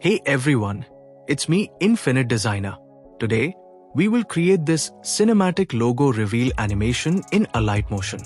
Hey everyone, it's me Infinite Designer. Today, we will create this cinematic logo reveal animation in alight motion.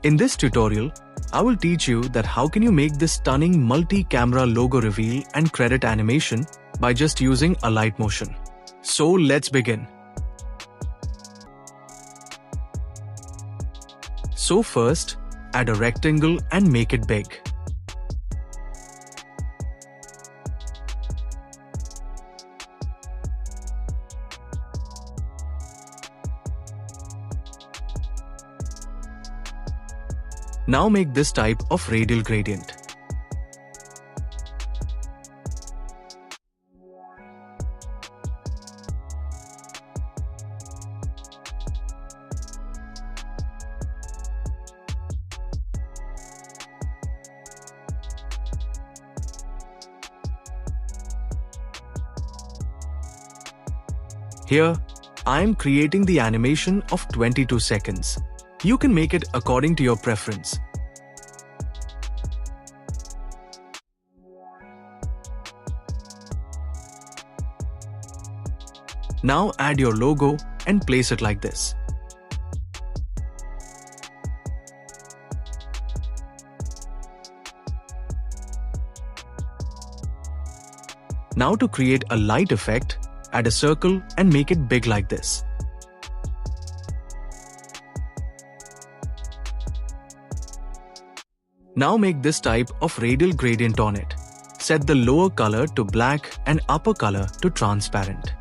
In this tutorial, I will teach you that how can you make this stunning multi-camera logo reveal and credit animation by just using alight motion. So let's begin. So first, add a rectangle and make it big. Now make this type of radial gradient. Here, I am creating the animation of 22 seconds. You can make it according to your preference. Now add your logo and place it like this. Now to create a light effect, add a circle and make it big like this. Now make this type of radial gradient on it. Set the lower color to black and upper color to transparent.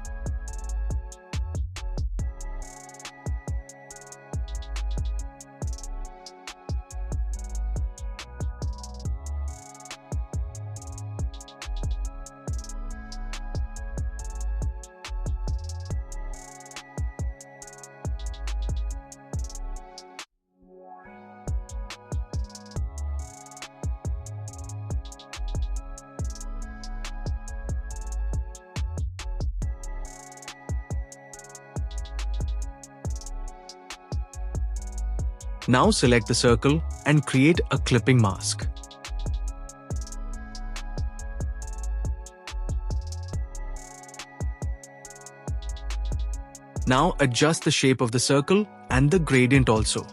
Now select the circle and create a clipping mask. Now adjust the shape of the circle and the gradient also.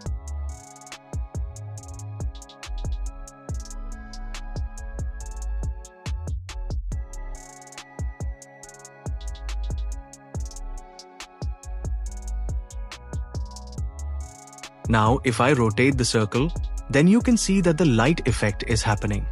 Now, if I rotate the circle, then you can see that the light effect is happening.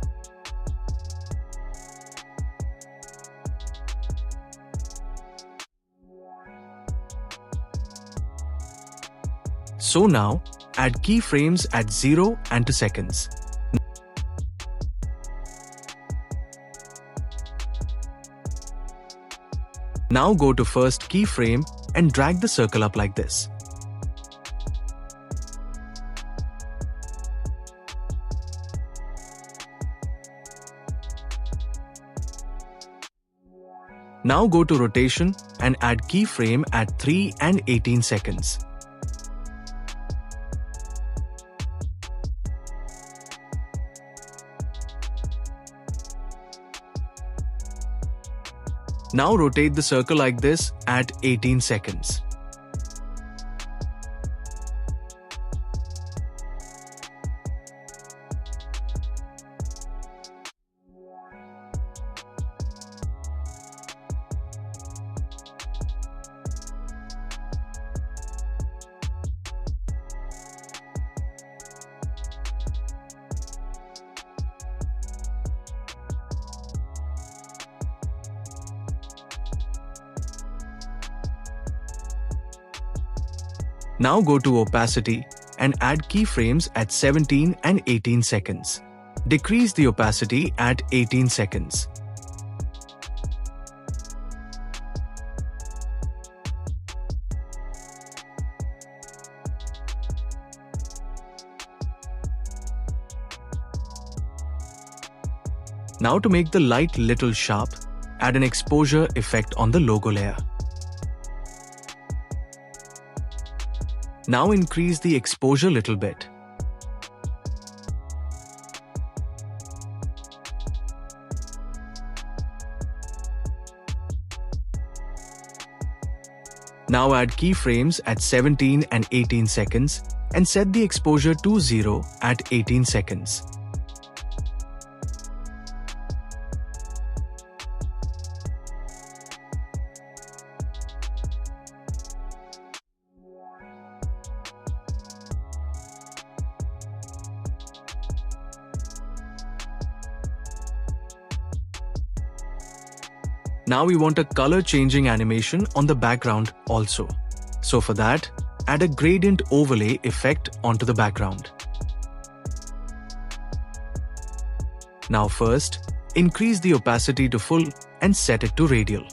So now, add keyframes at 0 and 2 seconds. Now go to first keyframe and drag the circle up like this. Now go to rotation and add keyframe at 3 and 18 seconds. Now rotate the circle like this at 18 seconds. Now go to opacity and add keyframes at 17 and 18 seconds. Decrease the opacity at 18 seconds. Now to make the light little sharp, add an exposure effect on the logo layer. Now increase the exposure little bit. Now add keyframes at 17 and 18 seconds and set the exposure to 0 at 18 seconds. Now we want a color changing animation on the background also. So for that, add a gradient overlay effect onto the background. Now first, increase the opacity to full and set it to radial.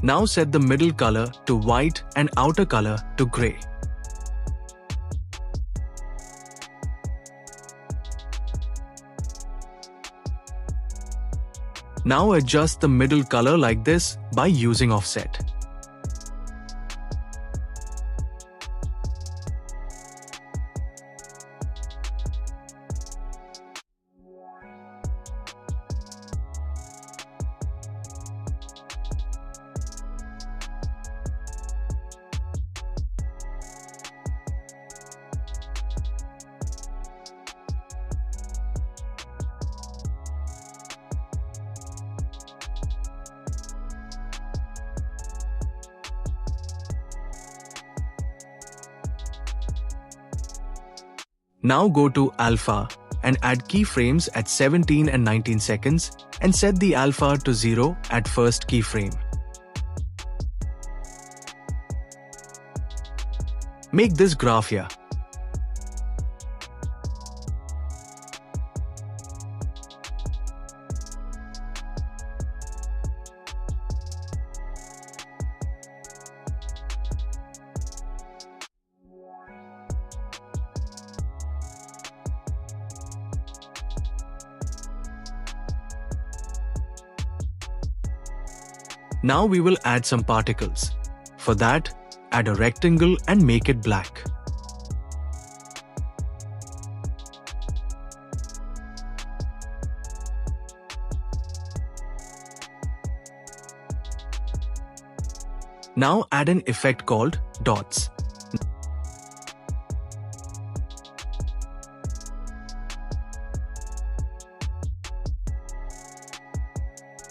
Now set the middle color to white and outer color to gray. Now adjust the middle color like this by using offset. Now go to Alpha and add keyframes at 17 and 19 seconds and set the alpha to 0 at first keyframe. Make this graph here. Now we will add some particles. For that, add a rectangle and make it black. Now add an effect called dots.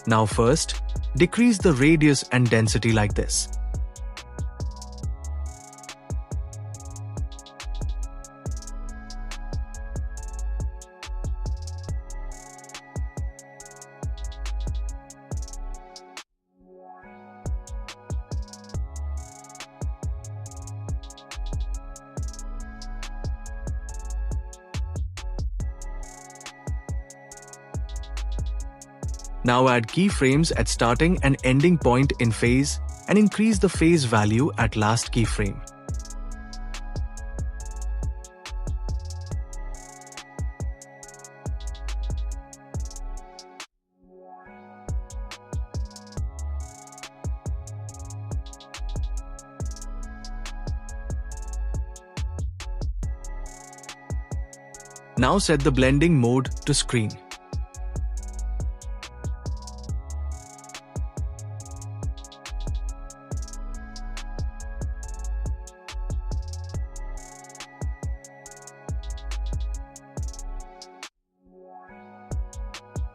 Now first, decrease the radius and density like this. Now add keyframes at starting and ending point in phase and increase the phase value at last keyframe. Now set the blending mode to screen.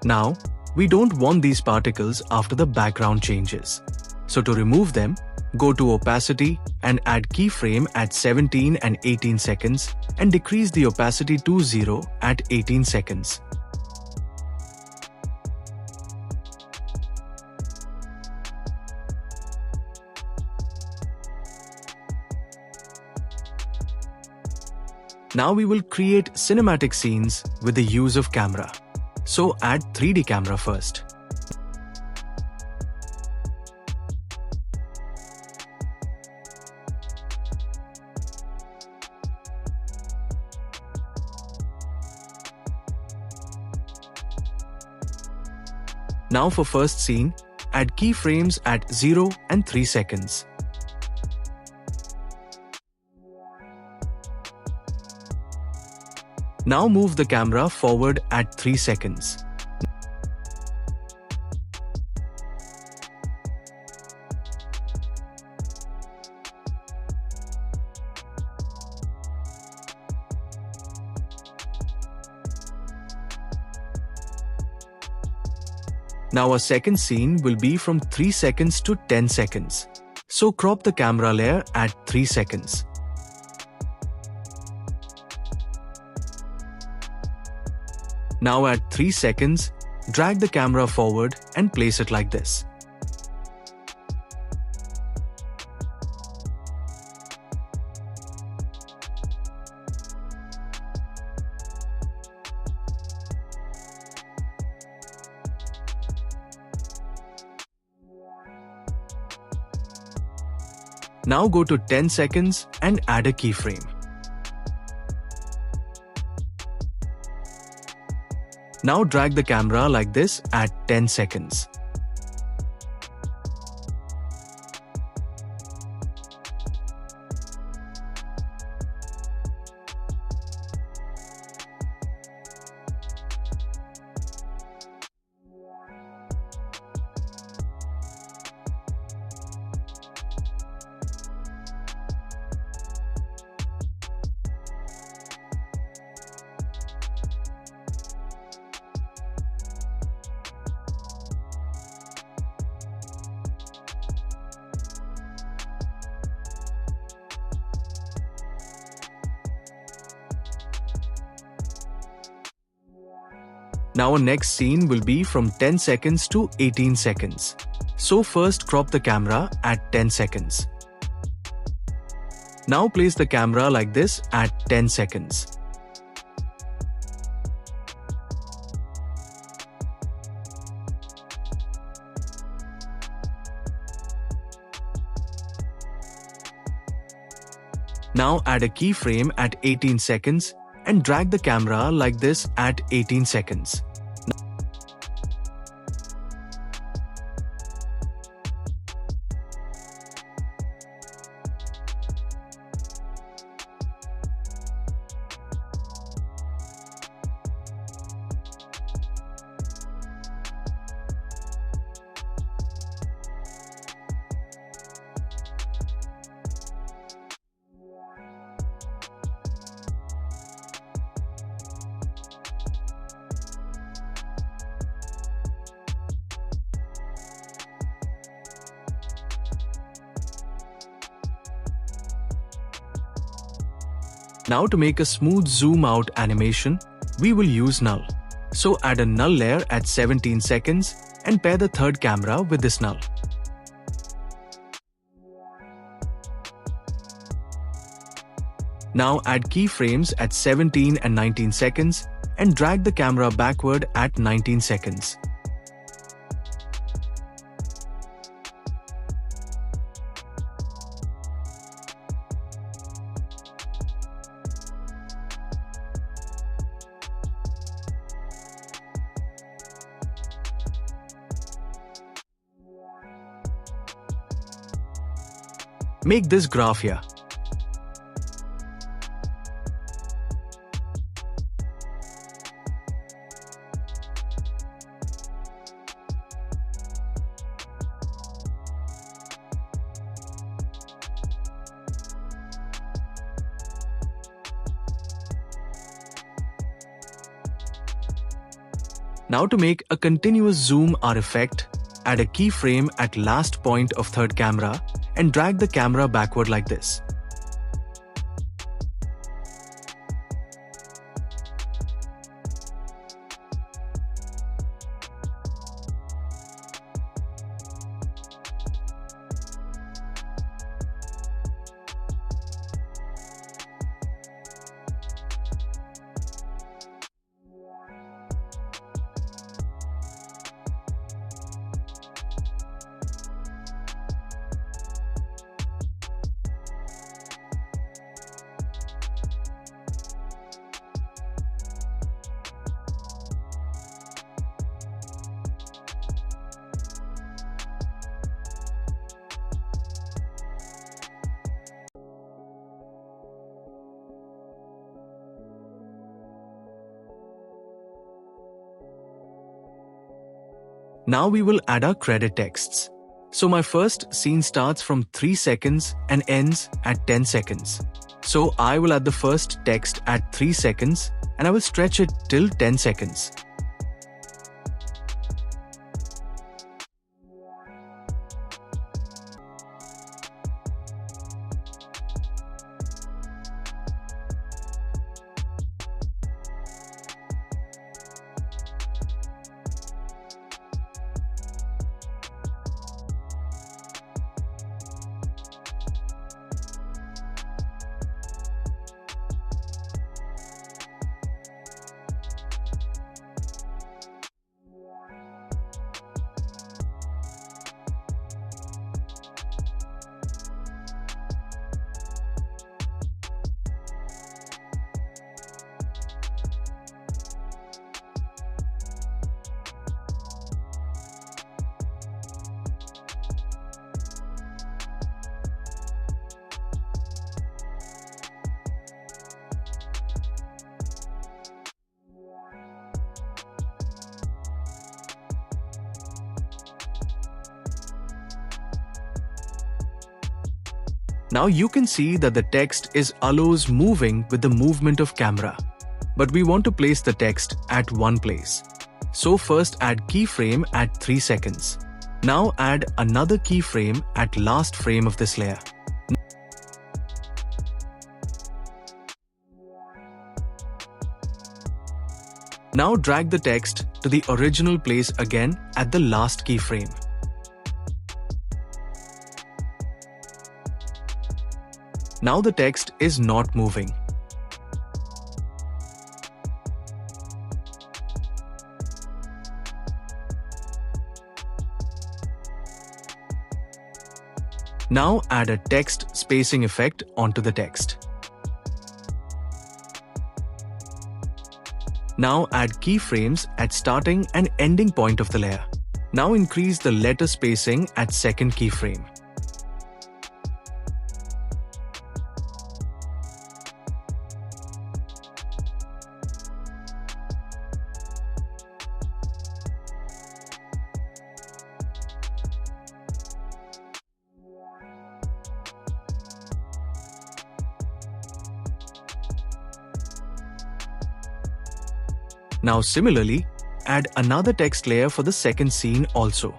Now, we don't want these particles after the background changes. So to remove them, go to opacity and add keyframe at 17 and 18 seconds and decrease the opacity to 0 at 18 seconds. Now we will create cinematic scenes with the use of camera. So add 3D camera first. Now for first scene, add keyframes at 0 and 3 seconds. Now move the camera forward at 3 seconds. Now our second scene will be from 3 seconds to 10 seconds. So crop the camera layer at 3 seconds. Now at 3 seconds, drag the camera forward and place it like this. Now go to 10 seconds and add a keyframe. Now drag the camera like this at 10 seconds. Now our next scene will be from 10 seconds to 18 seconds. So first crop the camera at 10 seconds. Now place the camera like this at 10 seconds. Now add a keyframe at 18 seconds and drag the camera like this at 18 seconds. Now to make a smooth zoom out animation, we will use null. So add a null layer at 17 seconds and pair the third camera with this null. Now add keyframes at 17 and 19 seconds and drag the camera backward at 19 seconds. Make this graph here. Now to make a continuous zoom R effect, add a keyframe at last point of third camera and drag the camera backward like this. Now we will add our credit texts. So my first scene starts from 3 seconds and ends at 10 seconds. So I will add the first text at 3 seconds and I will stretch it till 10 seconds. Now you can see that the text is always moving with the movement of camera. But we want to place the text at one place. So first add keyframe at 3 seconds. Now add another keyframe at last frame of this layer. Now drag the text to the original place again at the last keyframe. Now the text is not moving. Now add a text spacing effect onto the text. Now add keyframes at starting and ending point of the layer. Now increase the letter spacing at second keyframe. Now similarly, add another text layer for the second scene also.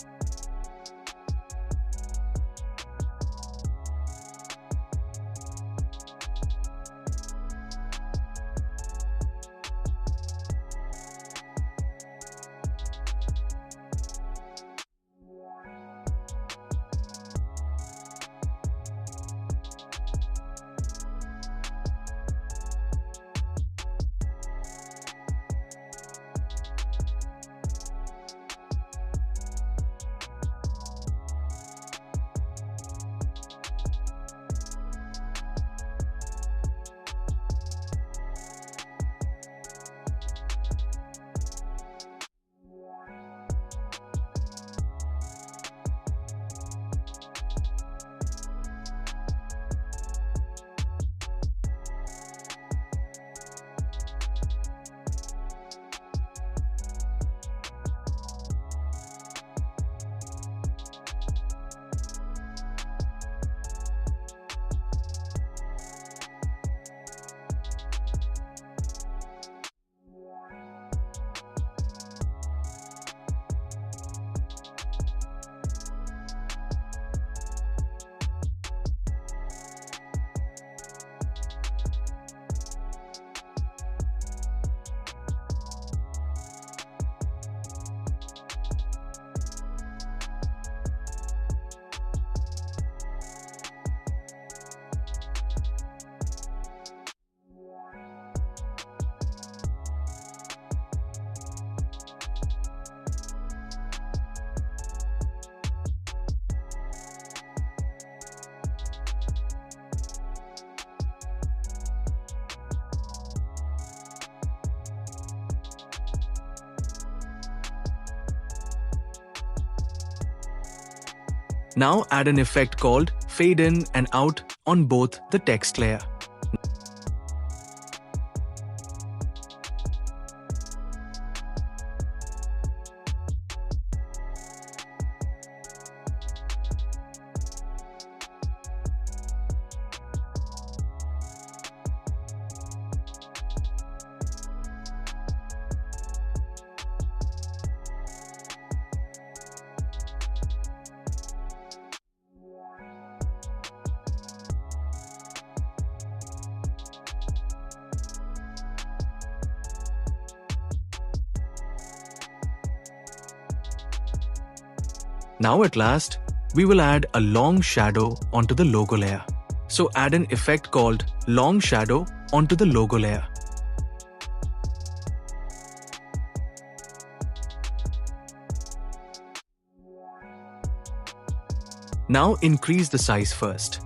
Now add an effect called fade in and out on both the text layer. Now at last, we will add a long shadow onto the logo layer. So add an effect called long shadow onto the logo layer. Now increase the size first.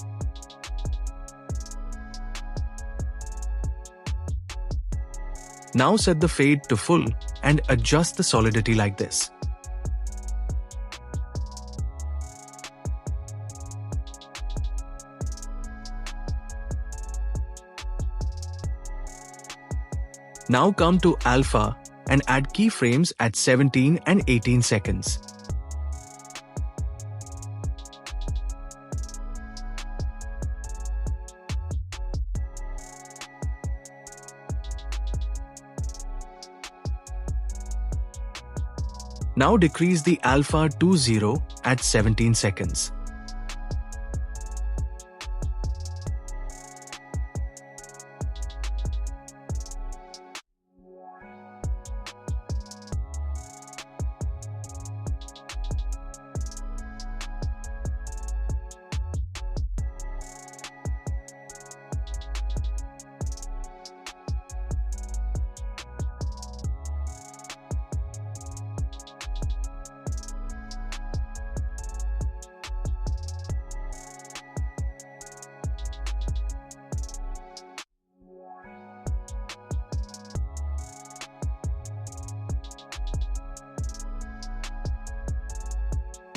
Now set the fade to full and adjust the solidity like this. Now come to alpha and add keyframes at 17 and 18 seconds. Now decrease the alpha to 0 at 17 seconds.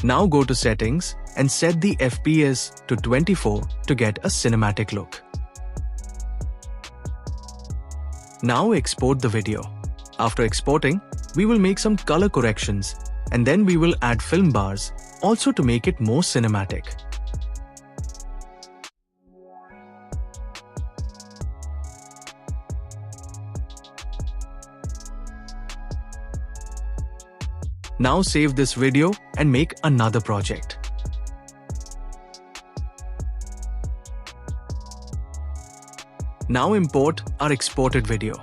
Now go to Settings and set the FPS to 24 to get a cinematic look. Now export the video. After exporting, we will make some color corrections and then we will add film bars also to make it more cinematic. Now save this video and make another project. Now import our exported video.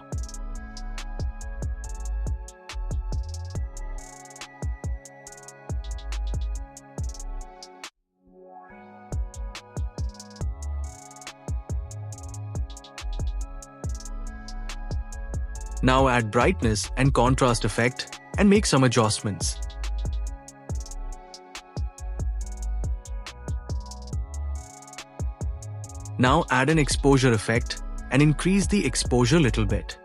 Now add brightness and contrast effect and make some adjustments. Now add an exposure effect and increase the exposure a little bit.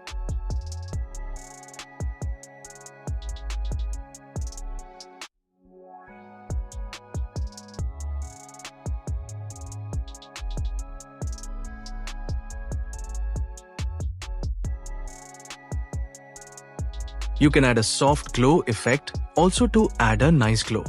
You can add a soft glow effect also to add a nice glow.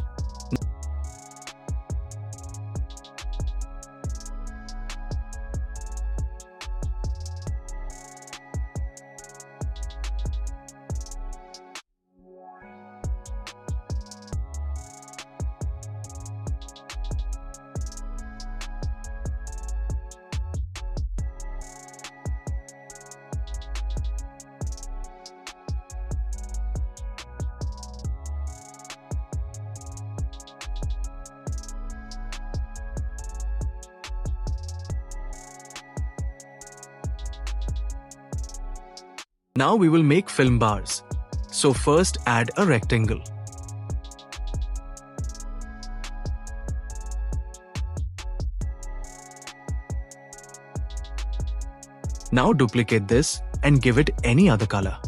Now we will make film bars. So first add a rectangle. Now duplicate this and give it any other color.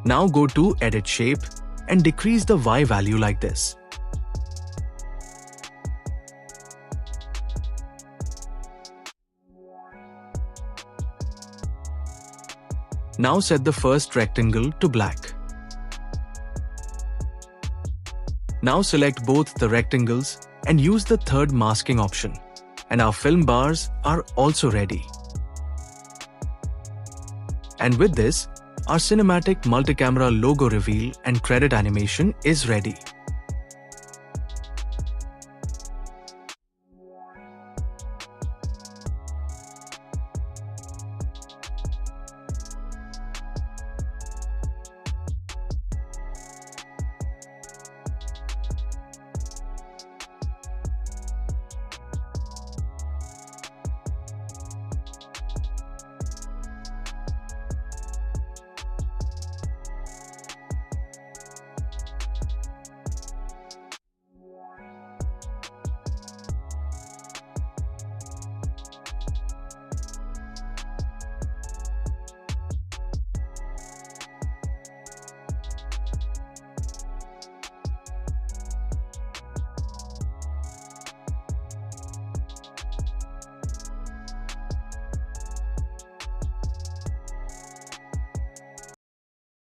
Now go to Edit Shape and decrease the Y value like this. Now set the first rectangle to black. Now select both the rectangles and use the third masking option. And our film bars are also ready. And with this, our cinematic multi-camera logo reveal and credit animation is ready.